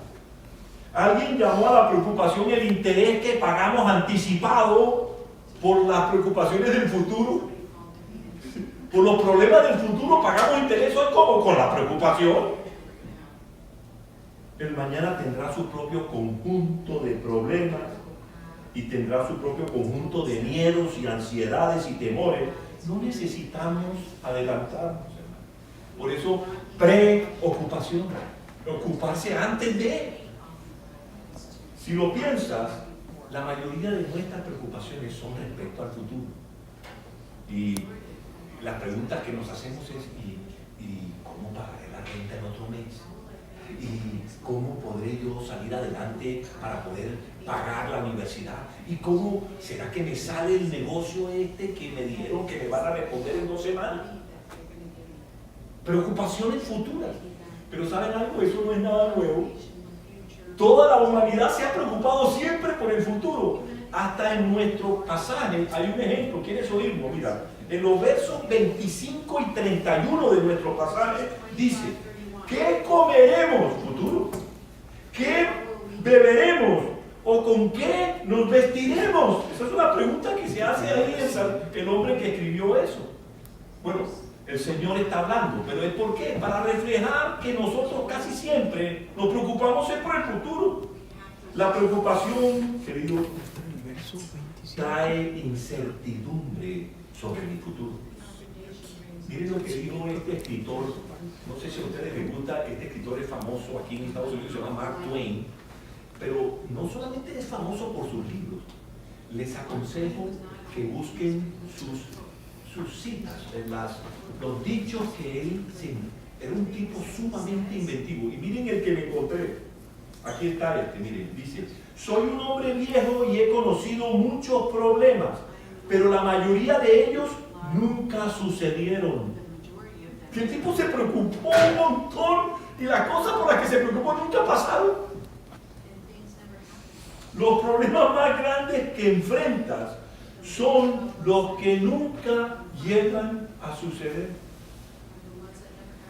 Alguien llamó a la preocupación el interés que pagamos anticipado por las preocupaciones del futuro. Por los problemas del futuro pagamos interés hoy como con la preocupación. El mañana tendrá su propio conjunto de problemas y tendrá su propio conjunto de miedos y ansiedades y temores. No necesitamos adelantarnos, hermano. Por eso, preocupación, ocuparse antes de. Si lo piensas, la mayoría de nuestras preocupaciones son respecto al futuro. Y la pregunta que nos hacemos es, ¿y cómo pagaré la renta en otro mes? ¿Y cómo podré yo salir adelante para poder pagar la universidad? ¿Y cómo será que me sale el negocio este que me dijeron que me van a responder en 2 semanas? Preocupaciones futuras. Pero ¿saben algo? Eso no es nada nuevo. Toda la humanidad se ha preocupado siempre por el futuro. Hasta en nuestro pasaje hay un ejemplo. ¿Quieres oírlo? Mira, en los versos 25 y 31 de nuestro pasaje dice: ¿qué comeremos? Futuro. ¿Qué beberemos? ¿O con qué nos vestiremos? Esa es una pregunta que se hace ahí el hombre que escribió eso. Bueno, el Señor está hablando, pero ¿es por qué? Para reflejar que nosotros casi siempre nos preocupamos por el futuro. La preocupación, querido, trae incertidumbre sobre mi futuro. Miren lo que dijo este escritor. No sé si a ustedes les gusta, este escritor es famoso aquí en Estados Unidos, se llama Mark Twain, pero no solamente es famoso por sus libros. Les aconsejo que busquen sus citas, los dichos que él era un tipo sumamente inventivo. Y miren el que me encontré. Aquí está miren, dice: soy un hombre viejo y he conocido muchos problemas, pero la mayoría de ellos nunca sucedieron. Que el tipo se preocupó un montón y las cosas por las que se preocupó nunca pasaron. Los problemas más grandes que enfrentas son los que nunca llegan a suceder.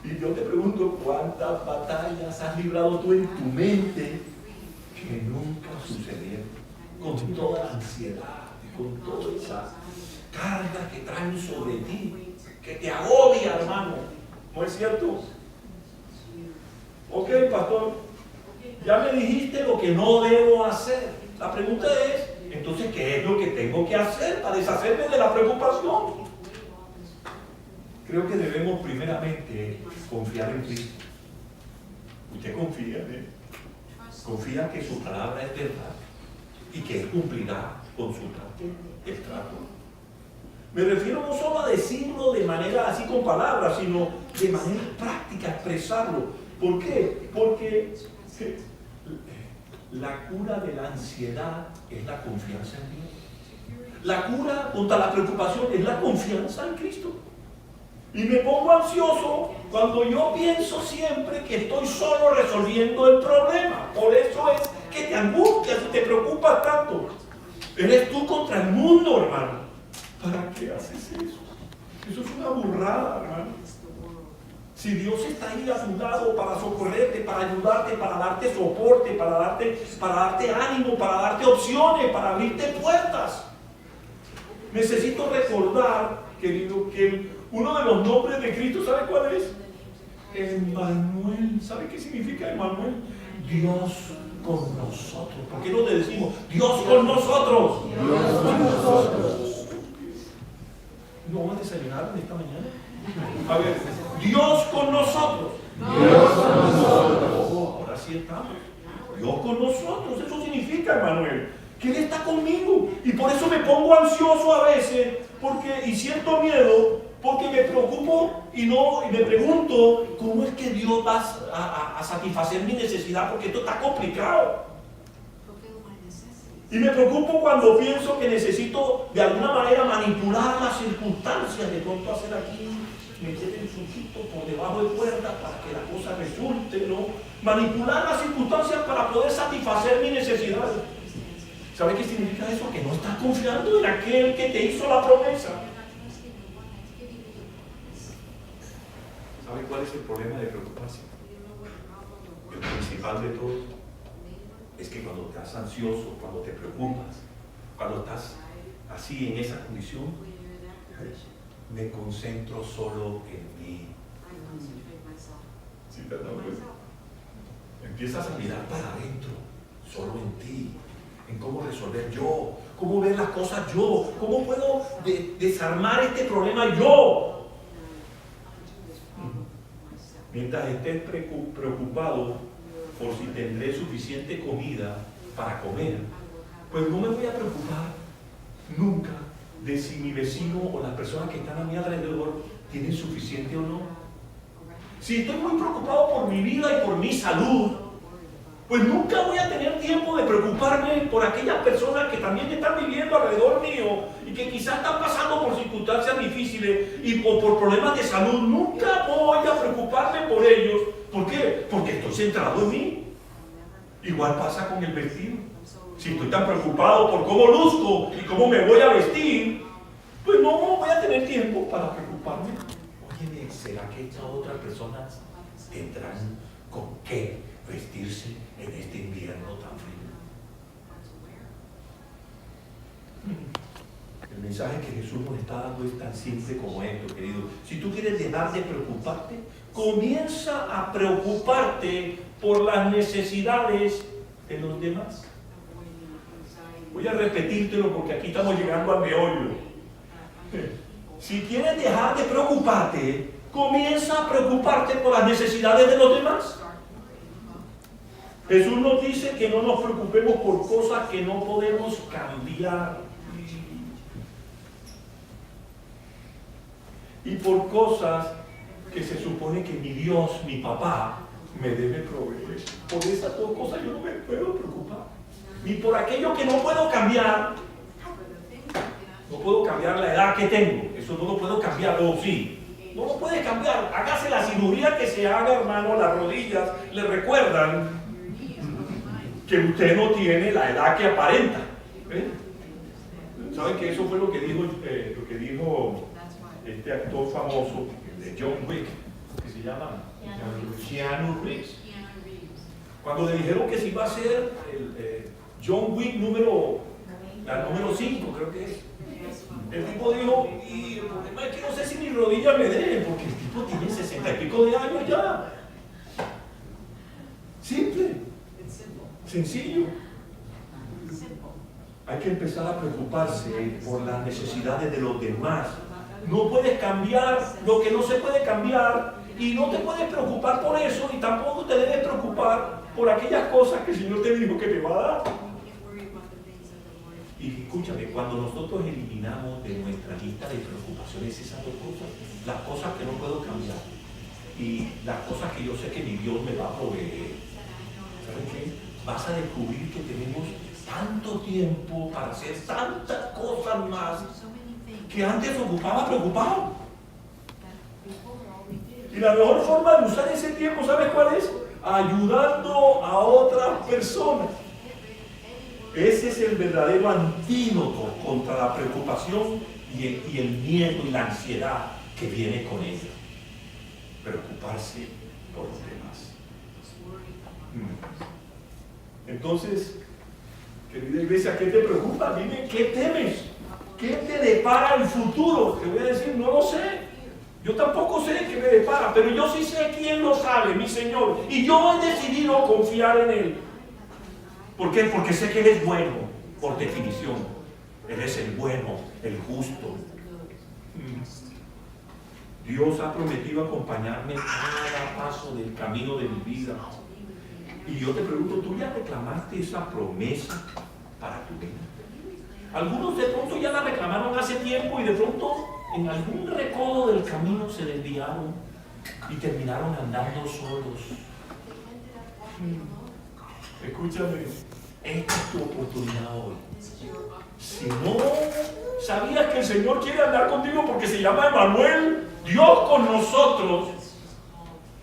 Y yo te pregunto, ¿cuántas batallas has librado tú en tu mente que nunca sucedieron? Con toda la ansiedad, con toda esa carga que traen sobre ti, que te agobia, hermano. ¿No es cierto? Ok, pastor, ya me dijiste lo que no debo hacer. La pregunta es, entonces, ¿qué es lo que tengo que hacer para deshacerme de la preocupación? Creo que debemos primeramente confiar en Cristo. Usted confía en Él. Confía que su palabra es verdad y que Él cumplirá con su trato. Me refiero no solo a decirlo de manera así con palabras, sino de manera práctica, expresarlo. ¿Por qué? Porque la cura de la ansiedad es la confianza en Dios. La cura contra la preocupación es la confianza en Cristo. Y me pongo ansioso cuando yo pienso siempre que estoy solo resolviendo el problema. Por eso es que te angustias y te preocupas tanto. Eres tú contra el mundo, hermano. ¿Para qué haces eso? Eso es una burrada, hermano. Si Dios está ahí a tu lado para socorrerte, para ayudarte, para darte soporte, para darte ánimo, para darte opciones, para abrirte puertas. Necesito recordar, querido, que uno de los nombres de Cristo, ¿sabe cuál es? Emmanuel. ¿Sabe qué significa Emmanuel? Dios con nosotros. ¿Por qué no le decimos Dios con nosotros? Dios con nosotros. ¿No vamos a desayunar esta mañana? A ver, Dios con nosotros. Dios con nosotros. Oh, ahora sí estamos. Dios con nosotros. Eso significa, Emmanuel, que Él está conmigo. Y por eso me pongo ansioso a veces y siento miedo, porque me preocupo y me pregunto cómo es que Dios va a satisfacer mi necesidad, porque esto está complicado. Y me preocupo cuando pienso que necesito de alguna manera manipular las circunstancias, de pronto hacer aquí, meter el suquito por debajo de puertas para que la cosa resulte, ¿no? Manipular las circunstancias para poder satisfacer mi necesidad. ¿Sabe qué significa eso? Que no estás confiando en aquel que te hizo la promesa. ¿Sabe cuál es el problema de preocuparse? El principal de todo es que cuando estás ansioso, cuando te preocupas, cuando estás así en esa condición, me concentro solo en mí. ¿Sí, perdón? Empiezas a mirar para adentro, solo en ti, en cómo resolver yo, cómo ver las cosas yo, cómo puedo desarmar este problema yo. Mientras estés preocupado por si tendré suficiente comida para comer, pues no me voy a preocupar nunca de si mi vecino o las personas que están a mi alrededor tienen suficiente o no. Si estoy muy preocupado por mi vida y por mi salud, pues nunca voy a tener tiempo de preocuparme por aquellas personas que también están viviendo alrededor mío y que quizás están pasando por circunstancias difíciles y por problemas de salud. Nunca voy a preocuparme por ellos. ¿Por qué? Porque estoy centrado en mí. Igual pasa con el vestido. Si estoy tan preocupado por cómo luzco y cómo me voy a vestir, pues no voy a tener tiempo para preocuparme. Oye, ¿será que estas otras personas tendrán con qué vestirse en este invierno tan frío? El mensaje que Jesús nos está dando es tan simple como esto, querido. Si tú quieres dejar de preocuparte, comienza a preocuparte por las necesidades de los demás. Voy a repetírtelo porque aquí estamos llegando al meollo. Si quieres dejar de preocuparte, comienza a preocuparte por las necesidades de los demás. Jesús nos dice que no nos preocupemos por cosas que no podemos cambiar. Y por cosas que se supone que mi Dios, mi papá, me debe proveer. Por esas dos cosas yo no me puedo preocupar. Ni por aquello que no puedo cambiar. No puedo cambiar la edad que tengo. Eso no lo puedo cambiar. O sí. No lo puede cambiar. Hágase la cirugía que se haga, hermano. Las rodillas le recuerdan que usted no tiene la edad que aparenta. ¿Saben que eso fue lo que dijo este actor famoso de John Wick, que se llama Keanu Reeves? Cuando le dijeron que se iba a ser el John Wick número 5, creo que es. El tipo dijo, y el problema es que no sé si mi rodilla me dé, porque el tipo tiene 60 y pico de años ya. Simple. Sencillo. Hay que empezar a preocuparse por las necesidades de los demás. No puedes cambiar lo que no se puede cambiar y no te puedes preocupar por eso y tampoco te debes preocupar por aquellas cosas que el Señor te dijo que te va a dar. Y escúchame, cuando nosotros eliminamos de nuestra lista de preocupaciones esas dos cosas, las cosas que no puedo cambiar y las cosas que yo sé que mi Dios me va a proveer, ¿sabes qué? Vas a descubrir que tenemos tanto tiempo para hacer tantas cosas más que antes ocupaba preocupado. Y la mejor forma de usar ese tiempo, ¿sabes cuál es? Ayudando a otras personas. Ese es el verdadero antídoto contra la preocupación y el miedo y la ansiedad que viene con ella. Preocuparse por los demás. Entonces, querida iglesia, ¿qué te preocupa? Dime, ¿qué temes? ¿Qué te depara el futuro? Te voy a decir, no lo sé. Yo tampoco sé qué me depara, pero yo sí sé quién lo sabe, mi Señor. Y yo he decidido confiar en Él. ¿Por qué? Porque sé que Él es bueno, por definición. Él es el bueno, el justo. Dios ha prometido acompañarme cada paso del camino de mi vida. Y yo te pregunto, ¿tú ya reclamaste esa promesa para tu vida? Algunos de pronto ya la reclamaron hace tiempo y de pronto en algún recodo del camino se desviaron y terminaron andando solos. Escúchame, esta es tu oportunidad hoy. Si no sabías que el Señor quiere andar contigo porque se llama Emmanuel, Dios con nosotros,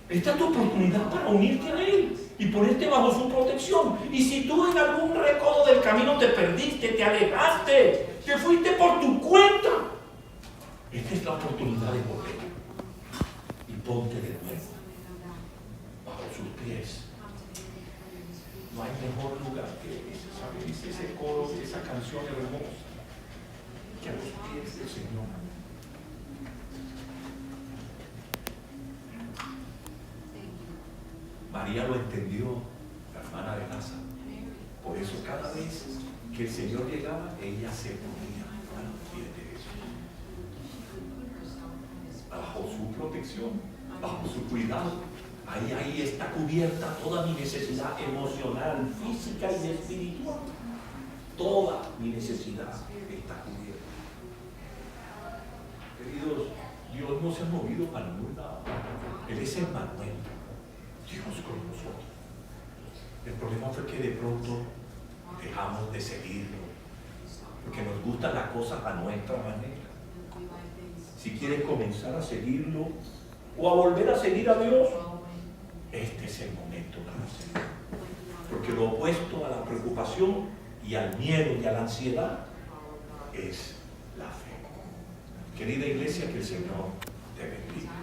esta es tu oportunidad para unirte a Él y ponerte bajo su protección. Y si tú en algún recodo del camino te perdiste, te alejaste, te fuiste por tu cuenta, esta es la oportunidad de volver y ponte de nuevo bajo sus pies. No hay mejor lugar que ese, ¿sabes? Dice ese coro, esa canción hermosa, que a los pies del Señor. María lo entendió, la hermana de Lázaro. Por eso cada vez que el Señor llegaba, ella se ponía a los pies de Jesús. Bajo su protección, bajo su cuidado. Ahí está cubierta toda mi necesidad emocional, física y espiritual. Toda mi necesidad está cubierta. Queridos, Dios no se ha movido para ningún lado. Él es Emmanuel, Dios con nosotros. El problema fue que de pronto dejamos de seguirlo, porque nos gustan las cosas a nuestra manera. Si quieres comenzar a seguirlo o a volver a seguir a Dios, este es el momento para hacerlo. Porque lo opuesto a la preocupación y al miedo y a la ansiedad es la fe. Querida iglesia, que el Señor te bendiga.